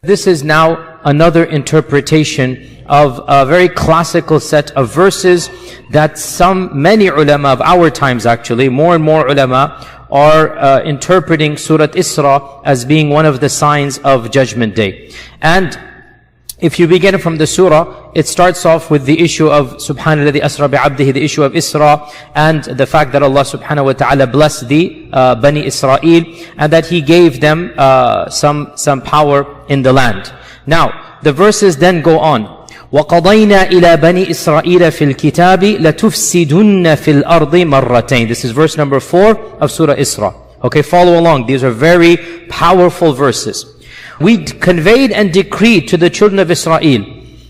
This is now another interpretation of a very classical set of verses that many ulama of our times, actually, more and more ulama are interpreting Surah Isra as being one of the signs of Judgment Day. And if you begin from the surah, it starts off with the issue of Subhanalladhi asra bi'abdihi, the issue of Isra, and the fact that Allah subhanahu wa ta'ala blessed the BANI Israel, and that He gave them some power in the land. Now, the verses then go on. وَقَضَيْنَا إِلَى بَنِي إِسْرَائِيلَ فِي الْكِتَابِ لَتُفْسِدُنَّ فِي الْأَرْضِ مَرَّتَيْنِ. This is verse number 4 of Surah Isra. Okay, follow along. These are very powerful verses. We conveyed and decreed to the children of Israel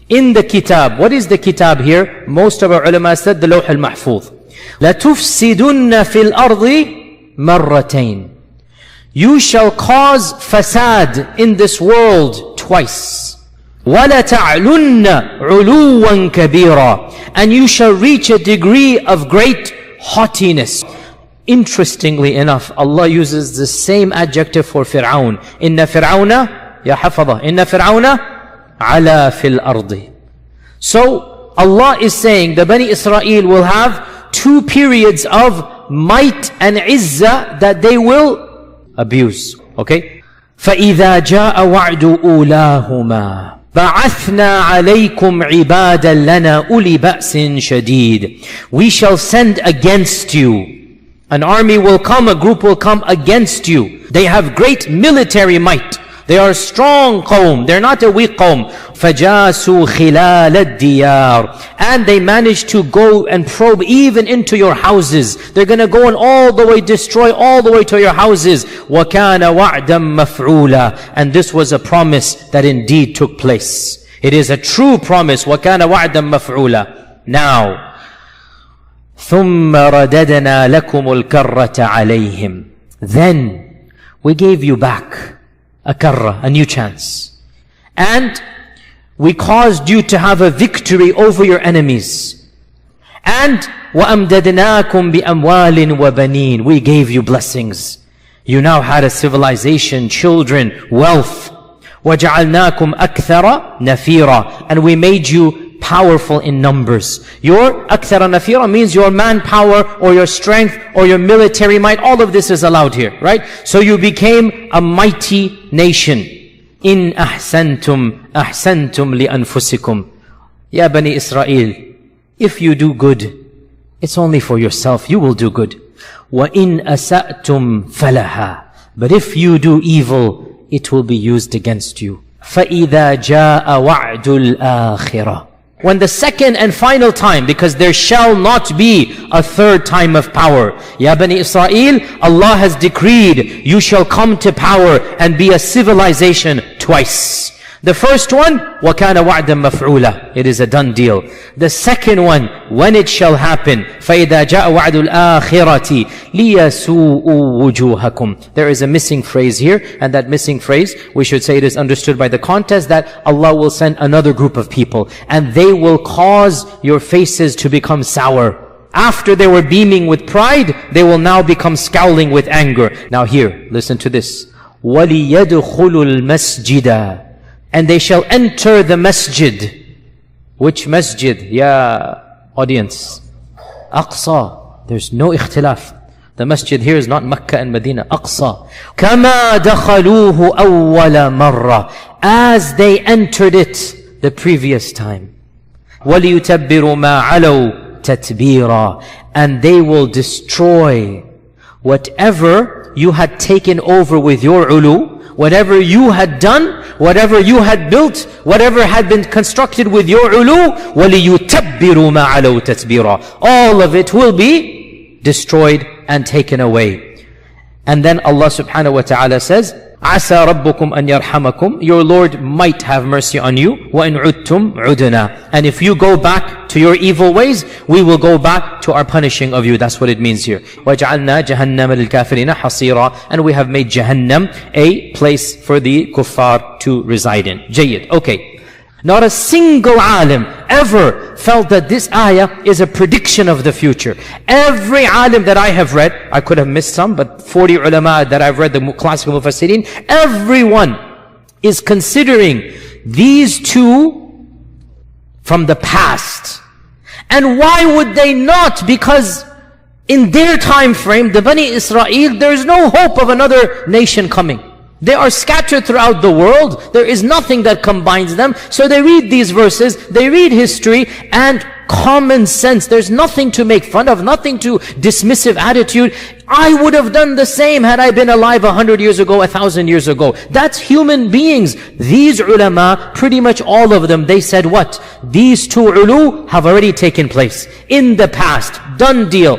in the kitab. What is the kitab here? Most of our ulama said the Lawh al-Mahfuz. لَتُفْسِدُنَّ فِي الْأَرْضِ مَرَّتَيْنِ. You shall cause fasad in this world twice. وَلَتَعْلُنَّ عُلُوًّا كَبِيرًا. And you shall reach a degree of great haughtiness. Interestingly enough, Allah uses the same adjective for Fir'aun. Inna Fir'auna, ya hafadha, Inna Fir'auna ala fil ardi. So Allah is saying the Bani Israel will have two periods of might and izzah that they will abuse. Okay? فَإِذَا جَاءَ وَعْدُ أُولَاهُمَا بَعَثْنَا عَلَيْكُمْ عِبَادًا لَنَا أُولِي بَأْسٍ شَدِيدٍ. We shall send against you. An army will come, a group will come against you. They have great military might. They are a strong qawm. They're not a weak qawm. فَجَاسُوا خِلَالَ الدِّيَارِ. And they managed to go and probe even into your houses. They're going to go and all the way destroy all the way to your houses. وَكَانَ وَعْدًا مَفْعُولًا. And this was a promise that indeed took place. It is a true promise. وَكَانَ وَعْدًا مَفْعُولًا. Now, ثُمَّ رَدَدْنَا لَكُمُ الْكَرَّةَ عَلَيْهِمْ. Then we gave you back a karra, a new chance. And we caused you to have a victory over your enemies. And وَأَمْدَدْنَاكُمْ بِأَمْوَالٍ وَبَنِينَ. We gave you blessings. You now had a civilization, children, wealth. وَجَعَلْنَاكُمْ أَكْثَرَ نَفِيرًا. And we made you powerful in numbers. Your akthara nafira means your manpower or your strength or your military might. All of this is allowed here, right? So you became a mighty nation. In ahsantum ahsantum li anfusikum. Ya Bani Israel, if you do good, it's only for yourself. You will do good. Wa in asa'tum falaha. But if you do evil, it will be used against you. فَإِذَا جَاءَ وَعْدُ الْآخِرَةِ. When the second and final time, because there shall not be a third time of power. Ya Bani Israel, Allah has decreed, you shall come to power and be a civilization twice. The first one, وَكَانَ وَعْدًا مَفْعُولًا. It is a done deal. The second one, when it shall happen, فَإِذَا جَاءَ وَعْدُ الْآخِرَةِ لِيَسُوءُوا وُجُوهَكُمْ. There is a missing phrase here, and that missing phrase, we should say it is understood by the context that Allah will send another group of people, and they will cause your faces to become sour. After they were beaming with pride, they will now become scowling with anger. Now here, listen to this. وَلِيَدْخُلُوا الْمَسْجِدَ. And they shall enter the masjid. Which masjid? Ya audience. Aqsa. There's no ikhtilaf. The masjid here is not Makkah and Medina. Aqsa. كَمَا دَخَلُوهُ أَوَّلَ مَرَّةٍ. As they entered it the previous time. وَلِيُتَبِّرُوا مَا عَلَوْا تَتْبِيرًا. And they will destroy whatever you had taken over with your ulu. Whatever you had done, whatever you had built, whatever had been constructed with your ulu, وَلِيُتَبِّرُوا مَا عَلَوْا تَتْبِيرًا. All of it will be destroyed and taken away. And then Allah subhanahu wa ta'ala says, عَسَى رَبُّكُمْ أَنْ يَرْحَمَكُمْ. Your Lord might have mercy on you. وَإِنْ عُدْتُمْ عُدْنَا. And if you go back to your evil ways, we will go back to our punishing of you. That's what it means here. وَجَعَلْنَا جَهَنَّمَ لِلْكَافِرِينَ حَصِيرًا. And we have made Jahannam a place for the kuffar to reside in. Jayyid. Okay. Not a single alim ever felt that this ayah is a prediction of the future. Every alim that I have read, I could have missed some, but 40 ulama that I've read, the classical mufassirin, everyone is considering these two from the past. And why would they not? Because in their time frame, the Bani Israel, there is no hope of another nation coming. They are scattered throughout the world. There is nothing that combines them. So they read these verses, they read history and common sense. There's nothing to make fun of, nothing to dismissive attitude. I would have done the same had I been alive 100 years ago, 1,000 years ago. That's human beings. These ulama, pretty much all of them, they said what? These two ulu have already taken place in the past. Done deal.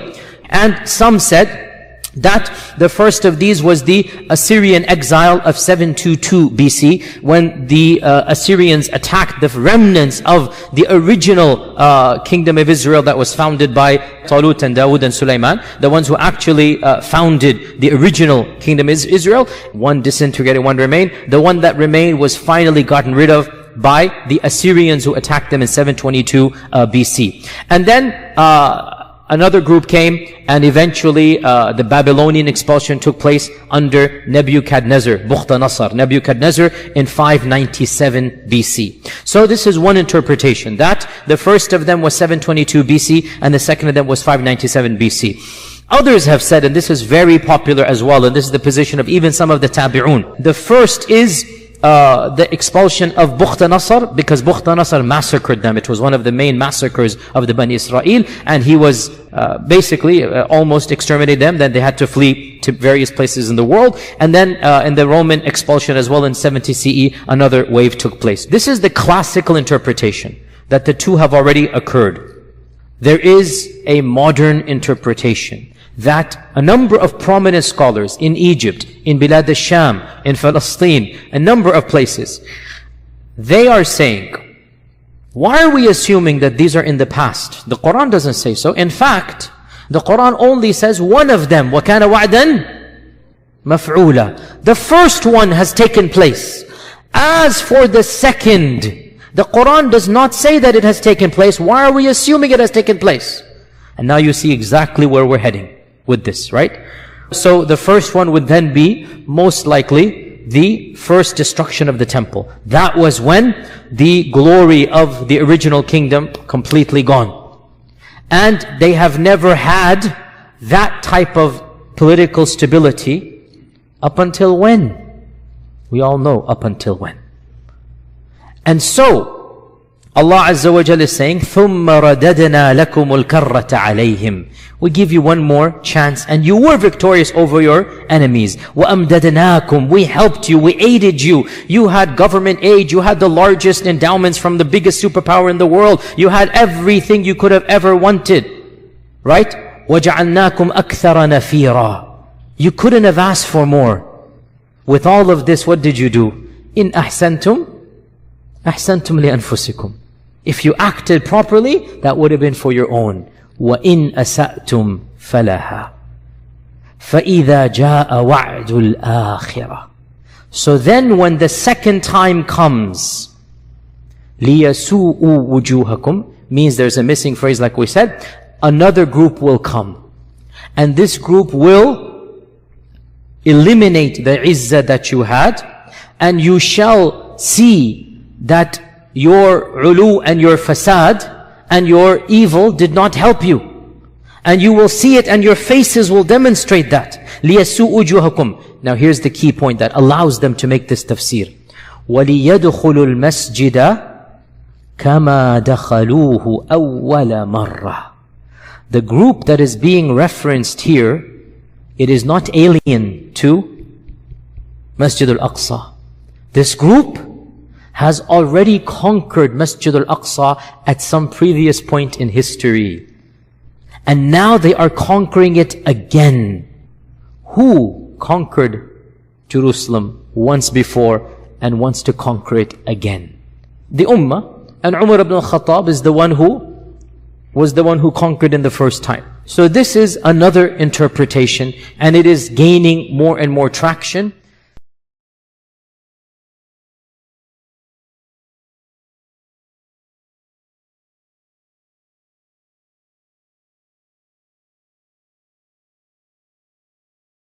And some said that the first of these was the Assyrian exile of 722 BC, when the Assyrians attacked the remnants of the original kingdom of Israel that was founded by Talut and Dawood and Sulaiman, the ones who actually founded the original kingdom of Israel. One disintegrated, one remained. The one that remained was finally gotten rid of by the Assyrians who attacked them in 722 BC. And then another group came, and eventually the Babylonian expulsion took place under Nebuchadnezzar, Bukhtanasar, Nebuchadnezzar in 597 BC. So this is one interpretation, that the first of them was 722 BC and the second of them was 597 BC. Others have said, and this is very popular as well, and this is the position of even some of the Tabi'un. The first is the expulsion of Bukhtanasar, because Bukhtanasar massacred them. It was one of the main massacres of the Bani Israel, and he was basically almost exterminated them. Then they had to flee to various places in the world. And then in the Roman expulsion as well in 70 CE, another wave took place. This is the classical interpretation, that the two have already occurred. There is a modern interpretation that a number of prominent scholars in Egypt, in Bilad al-Sham, in Palestine, a number of places, they are saying, why are we assuming that these are in the past? The Quran doesn't say so. In fact, the Quran only says one of them, وَكَانَ وَعْدًا مَفْعُولًا. The first one has taken place. As for the second, the Quran does not say that it has taken place. Why are we assuming it has taken place? And now you see exactly where we're heading with this, right? So the first one would then be most likely the first destruction of the temple. That was when the glory of the original kingdom completely gone. And they have never had that type of political stability up until when? We all know up until when. And so Allah Azza wa Jalla is saying, ثُمَّ رَدَدْنَا لَكُمُ الْكَرَّةَ عَلَيْهِمْ. We give you one more chance, and you were victorious over your enemies. وَأَمْدَدْنَاكُمْ. We helped you, we aided you. You had government aid, you had the largest endowments from the biggest superpower in the world. You had everything you could have ever wanted. Right? وَجَعَلْنَاكُمْ أَكْثَرَ نَفِيرًا. You couldn't have asked for more. With all of this, what did you do? إِنْ أَحْسَنْتُمْ أَحْسَنْتُمْ لِأَنفُسِكُمْ. If you acted properly, that would have been for your own. وَإِنْ أَسَأْتُمْ فَلَهَا فَإِذَا جَاءَ وَعْدُ الْآخِرَةِ. So then when the second time comes, لِيَسُوءُ وُجُوهَكُمْ, means there's a missing phrase like we said, another group will come. And this group will eliminate the izzah that you had, and you shall see that your ulu and your fasad and your evil did not help you. And you will see it, and your faces will demonstrate that. لِيَسُوءُ وُجُوهَكُمْ. Now here's the key point that allows them to make this tafsir. وَلِيَدْخُلُوا الْمَسْجِدَ كَمَا دَخَلُوهُ أَوَّلَ مَرَّةٍ. The group that is being referenced here, it is not alien to Masjid al-Aqsa. This group has already conquered Masjid al-Aqsa at some previous point in history. And now they are conquering it again. Who conquered Jerusalem once before and wants to conquer it again? The Ummah. And Umar ibn al-Khattab is the one who was the one who conquered in the first time. So this is another interpretation, and it is gaining more and more traction.